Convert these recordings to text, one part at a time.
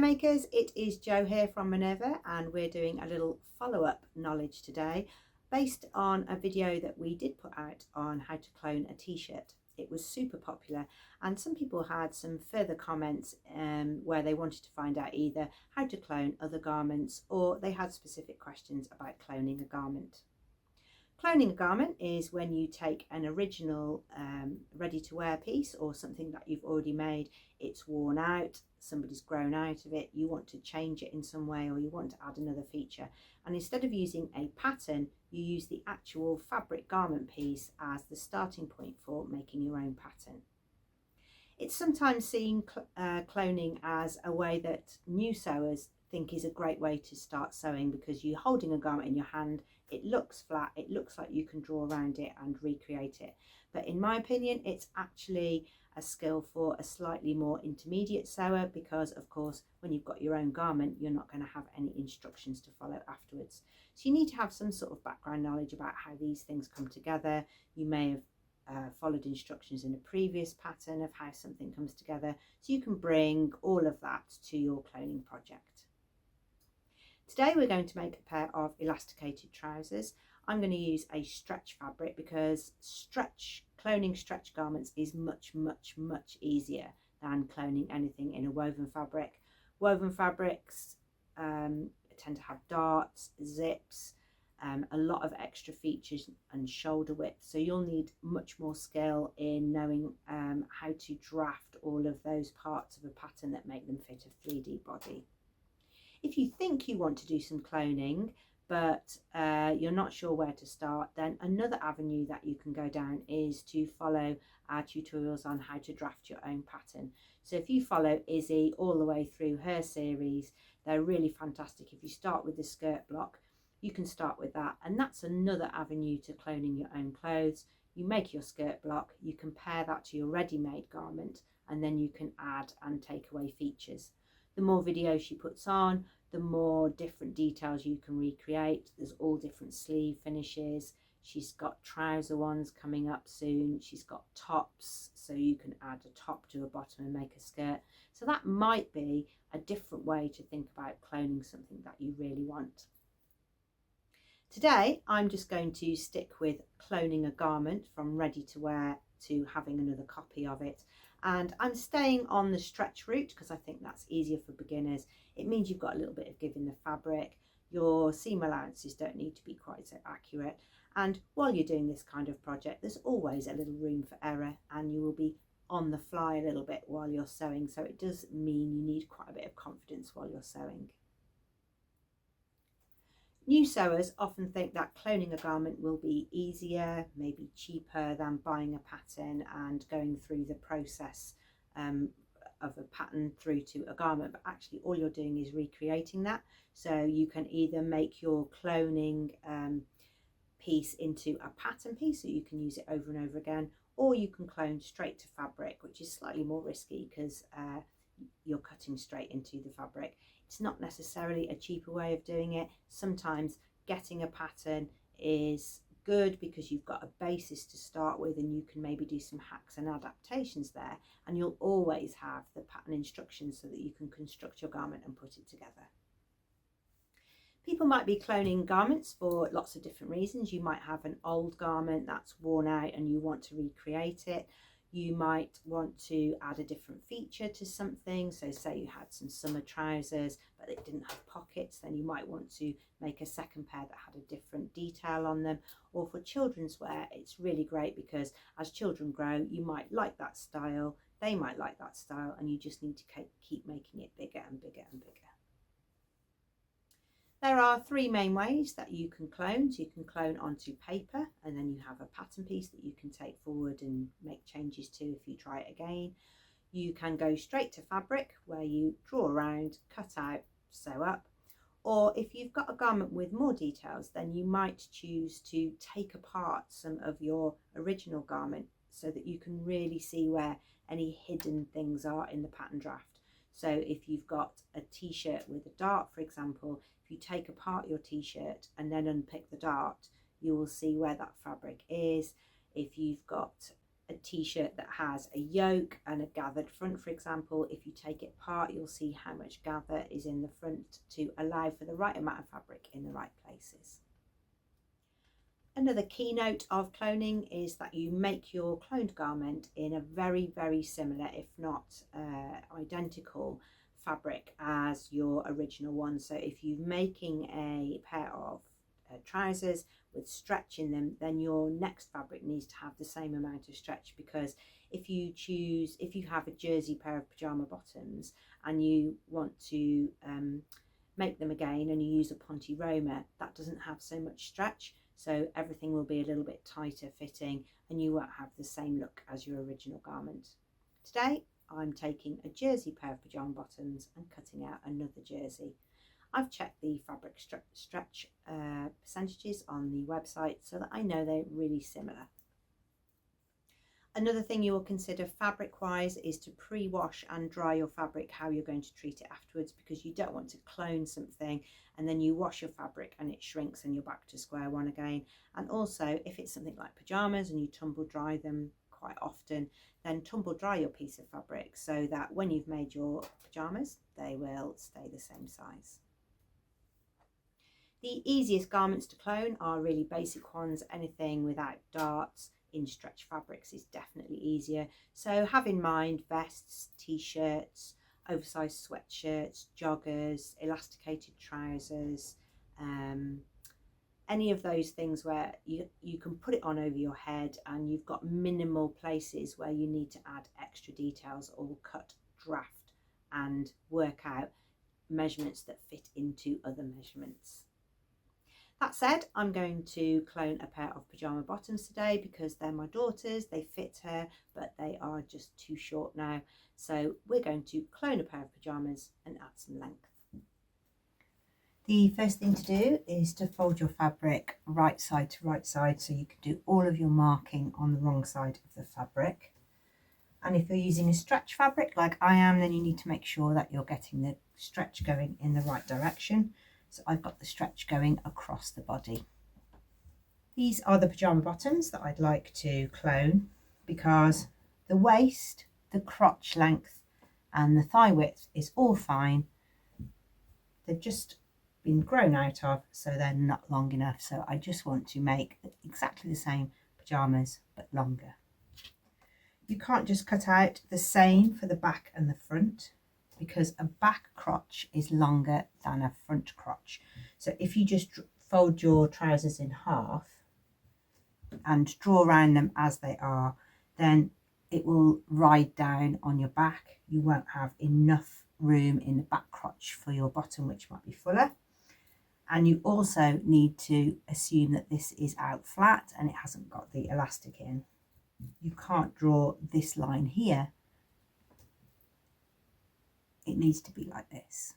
makers, it is Jo here from Minerva, and we're doing a little follow-up knowledge today based on a video that we did put out on how to clone a t-shirt. It was super popular and some people had some further comments where they wanted to find out either how to clone other garments or they had specific questions about cloning a garment. Cloning a garment is when you take an original ready-to-wear piece or something that you've already made, it's worn out, somebody's grown out of it, you want to change it in some way or you want to add another feature, and instead of using a pattern you use the actual fabric garment piece as the starting point for making your own pattern. It's sometimes seen cloning as a way that new sewers think is a great way to start sewing, because you're holding a garment in your hand, it looks flat, it looks like you can draw around it and recreate it. But in my opinion, it's actually a skill for a slightly more intermediate sewer, because of course when you've got your own garment you're not going to have any instructions to follow afterwards. So you need to have some sort of background knowledge about how these things come together. You may have followed instructions in a previous pattern of how something comes together, so you can bring all of that to your cloning project. Today we're going to make a pair of elasticated trousers. I'm going to use a stretch fabric because cloning stretch garments is much easier than cloning anything in a woven fabric. Woven fabrics tend to have darts, zips, a lot of extra features and shoulder width, so you'll need much more skill in knowing how to draft all of those parts of a pattern that make them fit a 3D body. If you think you want to do some cloning but you're not sure where to start, then another avenue that you can go down is to follow our tutorials on how to draft your own pattern. So if you follow Izzy all the way through her series, they're really fantastic. If you start with the skirt block, you can start with that, and that's another avenue to cloning your own clothes. You make your skirt block, you compare that to your ready-made garment, and then you can add and take away features. The more videos she puts on, the more different details you can recreate. There's all different sleeve finishes. She's got trouser ones coming up soon. She's got tops, so you can add a top to a bottom and make a skirt. So that might be a different way to think about cloning something that you really want. Today, I'm just going to stick with cloning a garment from ready to wear to having another copy of it. And I'm staying on the stretch route because I think that's easier for beginners. It means you've got a little bit of give in the fabric. Your seam allowances don't need to be quite so accurate. And while you're doing this kind of project, there's always a little room for error and you will be on the fly a little bit while you're sewing. So it does mean you need quite a bit of confidence while you're sewing. New sewers often think that cloning a garment will be easier, maybe cheaper than buying a pattern and going through the process of a pattern through to a garment, but actually all you're doing is recreating that. So you can either make your cloning piece into a pattern piece so you can use it over and over again, or you can clone straight to fabric, which is slightly more risky because you're cutting straight into the fabric. It's not necessarily a cheaper way of doing it. Sometimes getting a pattern is good because you've got a basis to start with and you can maybe do some hacks and adaptations there, and you'll always have the pattern instructions so that you can construct your garment and put it together. People might be cloning garments for lots of different reasons. You might have an old garment that's worn out and you want to recreate it. You might want to add a different feature to something. So say you had some summer trousers but it didn't have pockets, then you might want to make a second pair that had a different detail on them. Or for children's wear, it's really great because as children grow, you might like that style, they might like that style, and you just need to keep making it bigger and bigger and bigger. There are three main ways that you can clone. So you can clone onto paper and then you have a pattern piece that you can take forward and make changes to if you try it again. You can go straight to fabric where you draw around, cut out, sew up. Or if you've got a garment with more details, then you might choose to take apart some of your original garment so that you can really see where any hidden things are in the pattern draft. So if you've got a t-shirt with a dart, for example, if you take apart your t-shirt and then unpick the dart, you will see where that fabric is. If you've got a t-shirt that has a yoke and a gathered front, for example, if you take it apart, you'll see how much gather is in the front to allow for the right amount of fabric in the right places. Another keynote of cloning is that you make your cloned garment in a very, very similar, if not identical, fabric as your original one. So if you're making a pair of trousers with stretch in them, then your next fabric needs to have the same amount of stretch, because if you have a jersey pair of pajama bottoms and you want to make them again and you use a Ponte Roma, that doesn't have so much stretch, so everything will be a little bit tighter fitting and you won't have the same look as your original garment. Today I'm taking a jersey pair of pajama bottoms and cutting out another jersey. I've checked the fabric stretch percentages on the website so that I know they're really similar. Another thing you will consider fabric wise is to pre-wash and dry your fabric how you're going to treat it afterwards, because you don't want to clone something and then you wash your fabric and it shrinks and you're back to square one again. And also, if it's something like pajamas and you tumble dry them quite often, then tumble dry your piece of fabric so that when you've made your pajamas they will stay the same size. The easiest garments to clone are really basic ones. Anything without darts in stretch fabrics is definitely easier. So have in mind vests, t-shirts, oversized sweatshirts, joggers, elasticated trousers, any of those things where you can put it on over your head and you've got minimal places where you need to add extra details or cut, draft and work out measurements that fit into other measurements. That said, I'm going to clone a pair of pajama bottoms today because they're my daughter's. They fit her, but they are just too short now. So we're going to clone a pair of pajamas and add some length. The first thing to do is to fold your fabric right side to right side so you can do all of your marking on the wrong side of the fabric. And if you're using a stretch fabric like I am, then you need to make sure that you're getting the stretch going in the right direction. So I've got the stretch going across the body. These are the pajama bottoms that I'd like to clone because the waist, the crotch length and the thigh width is all fine. They've just been grown out of, so they're not long enough. So I just want to make exactly the same pajamas but longer. You can't just cut out the same for the back and the front, because a back crotch is longer than a front crotch. So if you just fold your trousers in half and draw around them as they are, then it will ride down on your back. You won't have enough room in the back crotch for your bottom, which might be fuller. And you also need to assume that this is out flat and it hasn't got the elastic in. You can't draw this line here. It needs to be like this.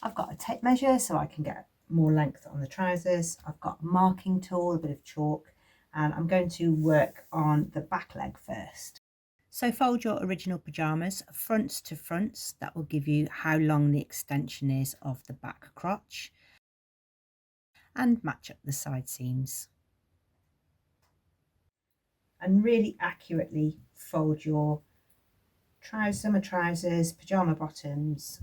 I've got a tape measure so I can get more length on the trousers. I've got a marking tool, a bit of chalk, and I'm going to work on the back leg first. So fold your original pajamas fronts to fronts. That will give you how long the extension is of the back crotch, and match up the side seams. And really accurately fold your summer trousers, pajama bottoms,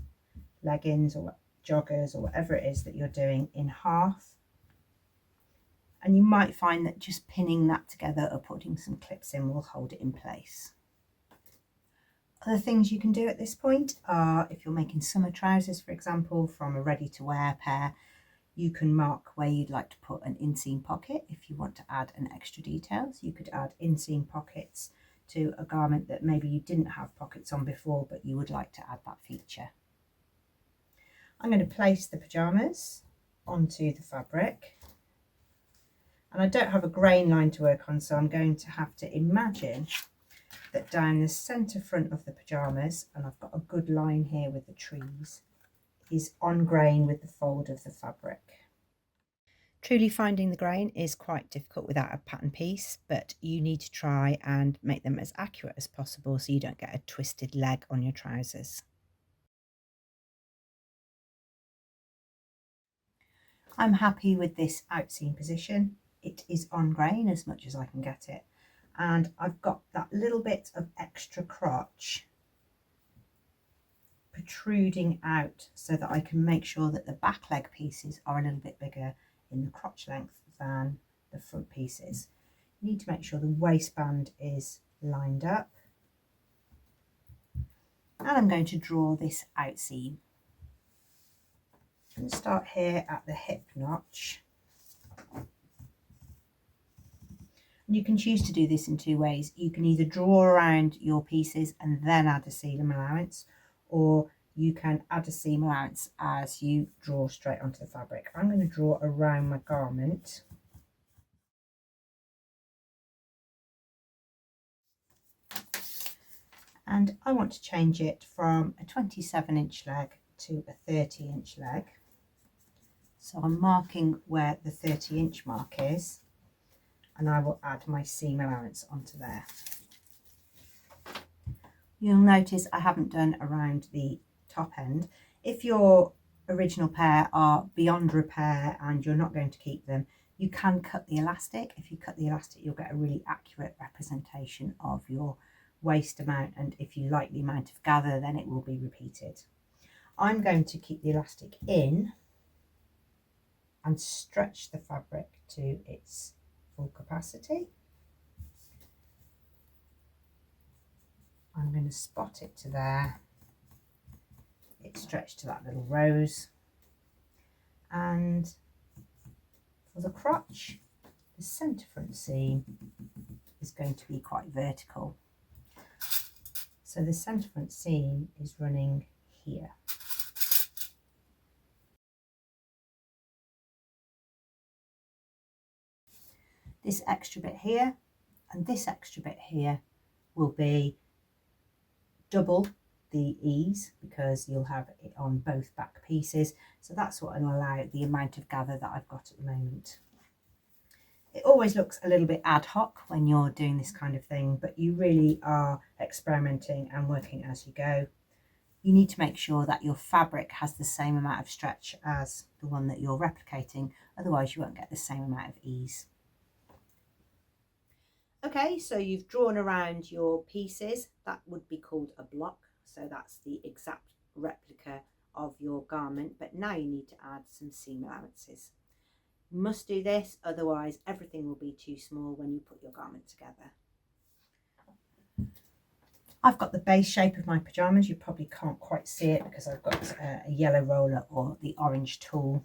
leggings or joggers or whatever it is that you're doing in half. And you might find that just pinning that together or putting some clips in will hold it in place. Other things you can do at this point are, if you're making summer trousers, for example, from a ready-to-wear pair, you can mark where you'd like to put an inseam pocket. If you want to add an extra detail, so you could add inseam pockets to a garment that maybe you didn't have pockets on before, but you would like to add that feature. I'm going to place the pajamas onto the fabric, and I don't have a grain line to work on, so I'm going to have to imagine that down the centre front of the pajamas, and I've got a good line here with the trees, is on grain with the fold of the fabric. Truly finding the grain is quite difficult without a pattern piece, but you need to try and make them as accurate as possible so you don't get a twisted leg on your trousers. I'm happy with this outseam position. It is on grain as much as I can get it, and I've got that little bit of extra crotch protruding out so that I can make sure that the back leg pieces are a little bit bigger in the crotch length than the front pieces. You need to make sure the waistband is lined up, and I'm going to draw this out seam. I'm going to start here at the hip notch. And you can choose to do this in two ways. You can either draw around your pieces and then add a seam allowance, or you can add a seam allowance as you draw straight onto the fabric. I'm going to draw around my garment. And I want to change it from a 27-inch leg to a 30-inch leg. So I'm marking where the 30-inch mark is, and I will add my seam allowance onto there. You'll notice I haven't done around the top end. If your original pair are beyond repair and you're not going to keep them, you can cut the elastic. If you cut the elastic, you'll get a really accurate representation of your waist amount, and if you like the amount of gather, then it will be repeated. I'm going to keep the elastic in and stretch the fabric to its full capacity. I'm going to spot it to there. It's stretched to that little rose. And for the crotch, the centre front seam is going to be quite vertical. So the centre front seam is running here. This extra bit here and this extra bit here will be double the ease because you'll have it on both back pieces. So that's what will allow the amount of gather that I've got at the moment. It always looks a little bit ad hoc when you're doing this kind of thing, but you really are experimenting and working as you go. You need to make sure that your fabric has the same amount of stretch as the one that you're replicating, otherwise you won't get the same amount of ease. Okay, so you've drawn around your pieces. That would be called a block. So that's the exact replica of your garment. But now you need to add some seam allowances. You must do this, otherwise everything will be too small when you put your garment together. I've got the base shape of my pyjamas. You probably can't quite see it because I've got a yellow roller or the orange tool.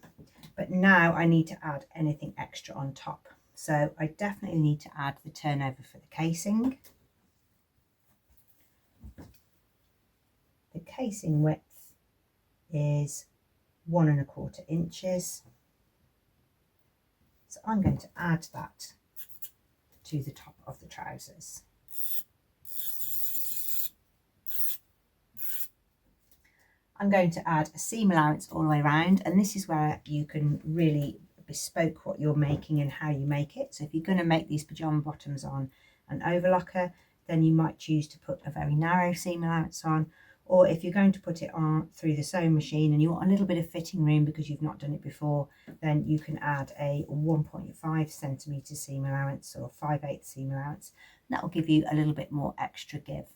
But now I need to add anything extra on top. So I definitely need to add the turnover for the casing. The casing width is 1 1/4 inches. So I'm going to add that to the top of the trousers. I'm going to add a seam allowance all the way around, and this is where you can really bespoke what you're making and how you make it. So if you're going to make these pyjama bottoms on an overlocker, then you might choose to put a very narrow seam allowance on, or if you're going to put it on through the sewing machine and you want a little bit of fitting room because you've not done it before, then you can add a 1.5 centimetre seam allowance or 5/8 seam allowance. That will give you a little bit more extra give.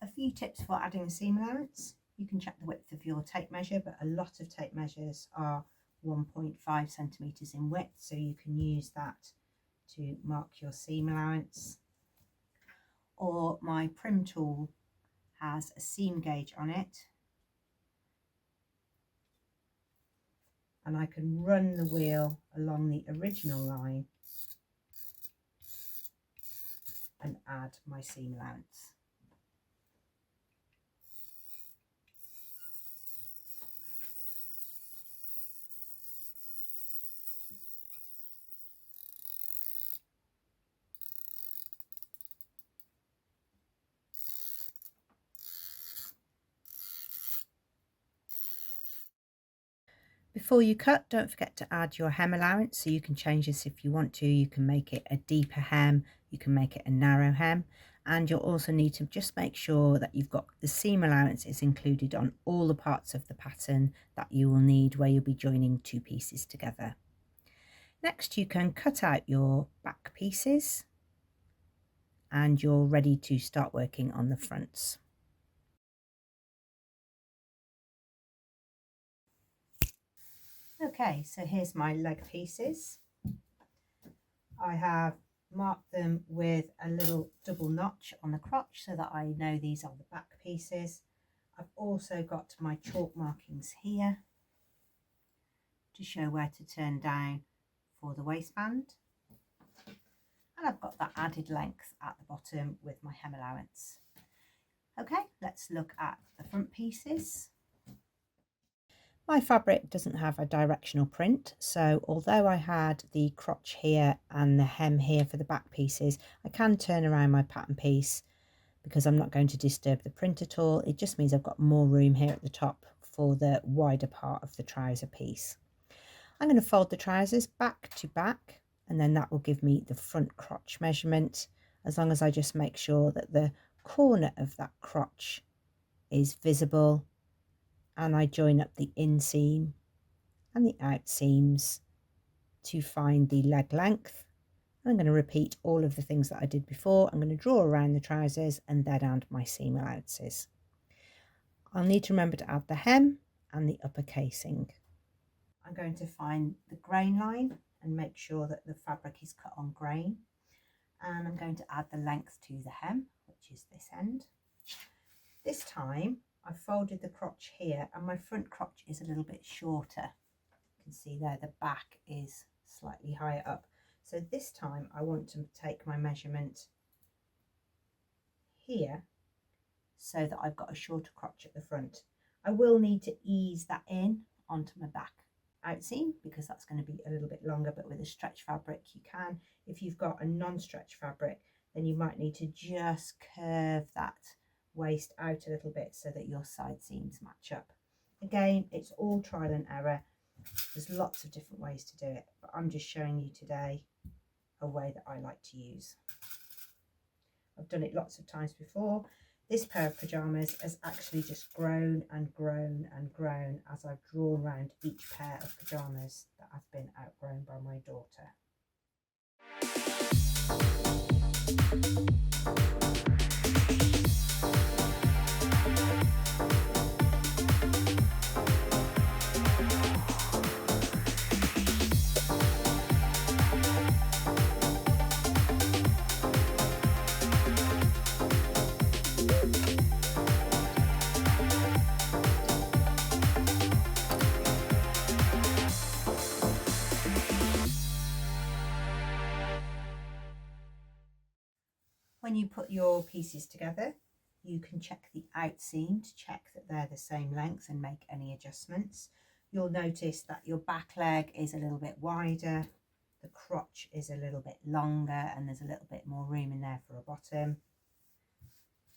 A few tips for adding a seam allowance. You can check the width of your tape measure, but a lot of tape measures are 1.5 centimetres in width, so you can use that to mark your seam allowance. Or my prim tool has a seam gauge on it, and I can run the wheel along the original line and add my seam allowance. Before you cut, don't forget to add your hem allowance. So you can change this if you want to. You can make it a deeper hem, you can make it a narrow hem, and you'll also need to just make sure that you've got the seam allowance is included on all the parts of the pattern that you will need where you'll be joining two pieces together. Next, you can cut out your back pieces. and you're ready to start working on the fronts. Okay, so here's my leg pieces. I have marked them with a little double notch on the crotch so that I know these are the back pieces. I've also got my chalk markings here to show where to turn down for the waistband. And I've got that added length at the bottom with my hem allowance. Okay, let's look at the front pieces. My fabric doesn't have a directional print, so although I had the crotch here and the hem here for the back pieces, I can turn around my pattern piece because I'm not going to disturb the print at all. It just means I've got more room here at the top for the wider part of the trouser piece. I'm going to fold the trousers back to back, and then that will give me the front crotch measurement, as long as I just make sure that the corner of that crotch is visible, and I join up the inseam and the out seams to find the leg length. I'm going to repeat all of the things that I did before. I'm going to draw around the trousers and then add my seam allowances. I'll need to remember to add the hem and the upper casing. I'm going to find the grain line and make sure that the fabric is cut on grain, and I'm going to add the length to the hem, which is this end. This time I've folded the crotch here and my front crotch is a little bit shorter. You can see there the back is slightly higher up. So this time I want to take my measurement here so that I've got a shorter crotch at the front. I will need to ease that in onto my back outseam because that's going to be a little bit longer, but with a stretch fabric you can. If you've got a non-stretch fabric, then you might need to just curve that waist out a little bit so that your side seams match up. Again, it's all trial and error. There's lots of different ways to do it, but I'm just showing you today a way that I like to use. I've done it lots of times before. This pair of pyjamas has actually just grown and grown and grown as I've drawn around each pair of pyjamas that have been outgrown by my daughter. When you put your pieces together, you can check the outseam to check that they're the same length and make any adjustments. You'll notice that your back leg is a little bit wider, the crotch is a little bit longer, and there's a little bit more room in there for a bottom.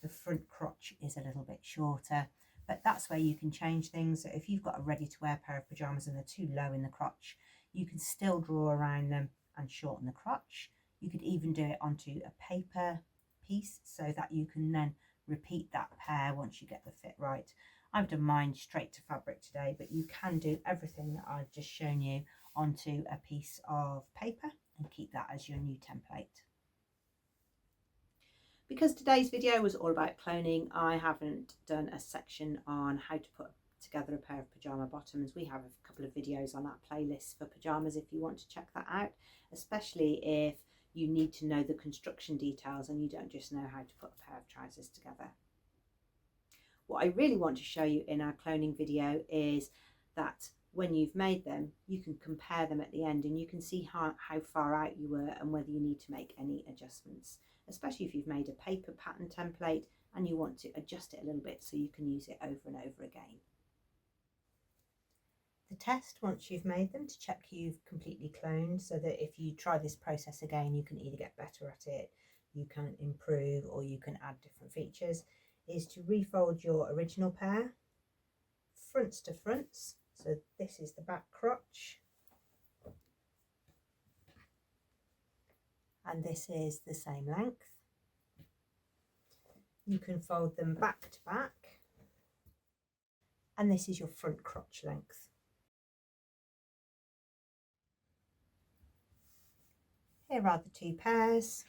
The front crotch is a little bit shorter, but that's where you can change things. So if you've got a ready-to-wear pair of pyjamas and they're too low in the crotch, you can still draw around them and shorten the crotch. You could even do it onto a paper piece so that you can then repeat that pair once you get the fit right. I've done mine straight to fabric today, but you can do everything that I've just shown you onto a piece of paper and keep that as your new template. Because today's video was all about cloning, I haven't done a section on how to put together a pair of pyjama bottoms. We have a couple of videos on that playlist for pyjamas if you want to check that out, especially if you need to know the construction details and you don't just know how to put a pair of trousers together. What I really want to show you in our cloning video is that when you've made them, you can compare them at the end and you can see how far out you were and whether you need to make any adjustments, especially if you've made a paper pattern template and you want to adjust it a little bit so you can use it over and over again. The test once you've made them to check you've completely cloned, so that if you try this process again you can either get better at it, you can improve, or you can add different features, is to refold your original pair fronts to fronts. So this is the back crotch and this is the same length. You can fold them back to back and this is your front crotch length. Here are the two pairs.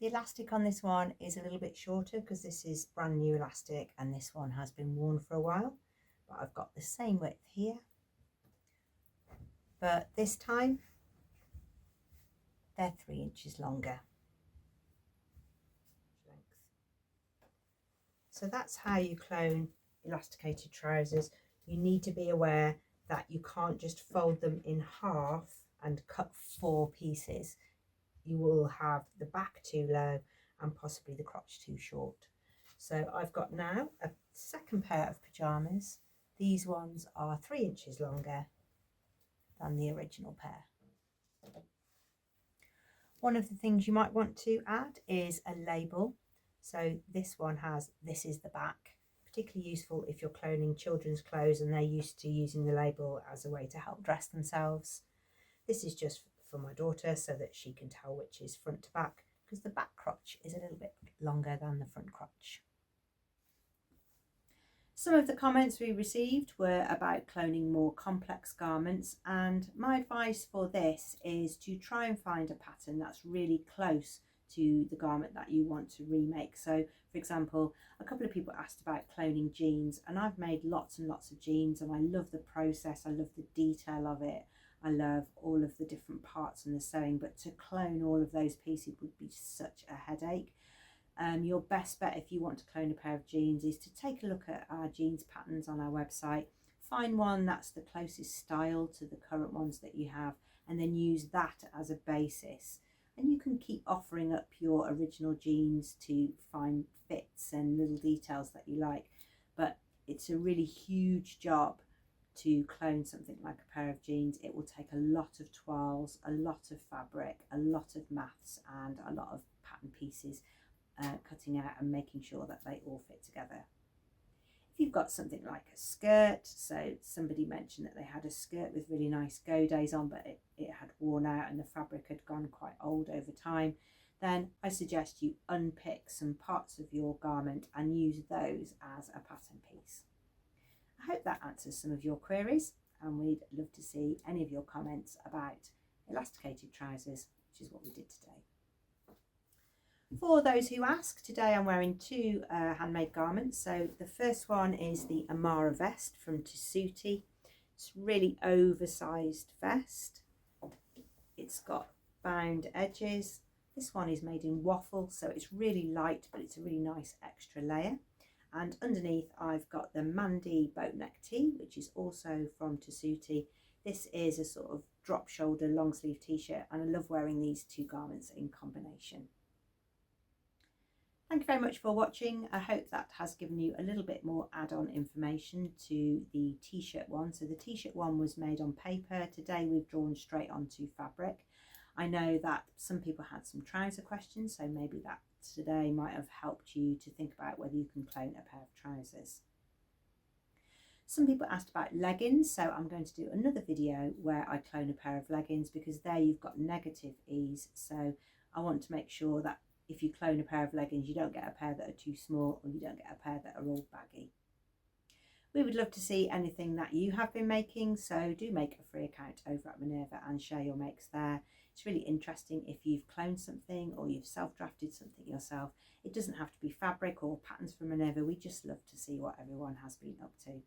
The elastic on this one is a little bit shorter because this is brand new elastic and this one has been worn for a while, but I've got the same width here, but this time they're 3 inches longer. So that's how you clone elasticated trousers. You need to be aware that you can't just fold them in half and cut 4 pieces. You will have the back too low and possibly the crotch too short. So I've got now a second pair of pyjamas. These ones are 3 inches longer than the original pair. One of the things you might want to add is a label. So this one has, this is the back, particularly useful if you're cloning children's clothes and they're used to using the label as a way to help dress themselves. This is just for my daughter so that she can tell which is front to back, because the back crotch is a little bit longer than the front crotch. Some of the comments we received were about cloning more complex garments, and my advice for this is to try and find a pattern that's really close to the garment that you want to remake. So for example, a couple of people asked about cloning jeans, and I've made lots and lots of jeans and I love the process, I love the detail of it, I love all of the different parts and the sewing, but to clone all of those pieces would be such a headache. Your best bet if you want to clone a pair of jeans is to take a look at our jeans patterns on our website, find one that's the closest style to the current ones that you have, and then use that as a basis. And you can keep offering up your original jeans to find fits and little details that you like, but it's a really huge job to clone something like a pair of jeans. It will take a lot of toiles, a lot of fabric, a lot of maths and a lot of pattern pieces, cutting out and making sure that they all fit together. If you've got something like a skirt, so somebody mentioned that they had a skirt with really nice go days on, but it had worn out and the fabric had gone quite old over time, then I suggest you unpick some parts of your garment and use those as a pattern piece. I hope that answers some of your queries, and we'd love to see any of your comments about elasticated trousers, which is what we did today. For those who ask, today I'm wearing 2 handmade garments. So the first one is the Amara vest from Tessuti. It's a really oversized vest. It's got bound edges. This one is made in waffle, so it's really light, but it's a really nice extra layer. And underneath I've got the Mandy boat neck tee, which is also from Tessuti. This is a sort of drop shoulder long sleeve t-shirt, and I love wearing these 2 garments in combination. Thank you very much for watching. I hope that has given you a little bit more add-on information to the t-shirt one. So the t-shirt one was made on paper. Today we've drawn straight onto fabric. I know that some people had some trouser questions, so maybe that today might have helped you to think about whether you can clone a pair of trousers. Some people asked about leggings, so I'm going to do another video where I clone a pair of leggings, because there you've got negative ease. So I want to make sure that if you clone a pair of leggings, you don't get a pair that are too small, or you don't get a pair that are all baggy. We would love to see anything that you have been making, so do make a free account over at Minerva and share your makes there. It's really interesting if you've cloned something or you've self-drafted something yourself. It doesn't have to be fabric or patterns from Minerva. We just love to see what everyone has been up to.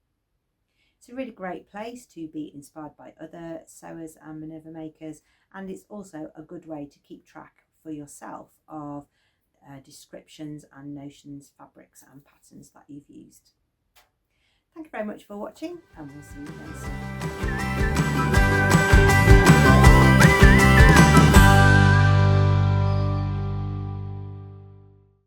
It's a really great place to be inspired by other sewers and Minerva makers, and it's also a good way to keep track for yourself of descriptions and notions, fabrics and patterns that you've used. Thank you very much for watching, and we'll see you very soon.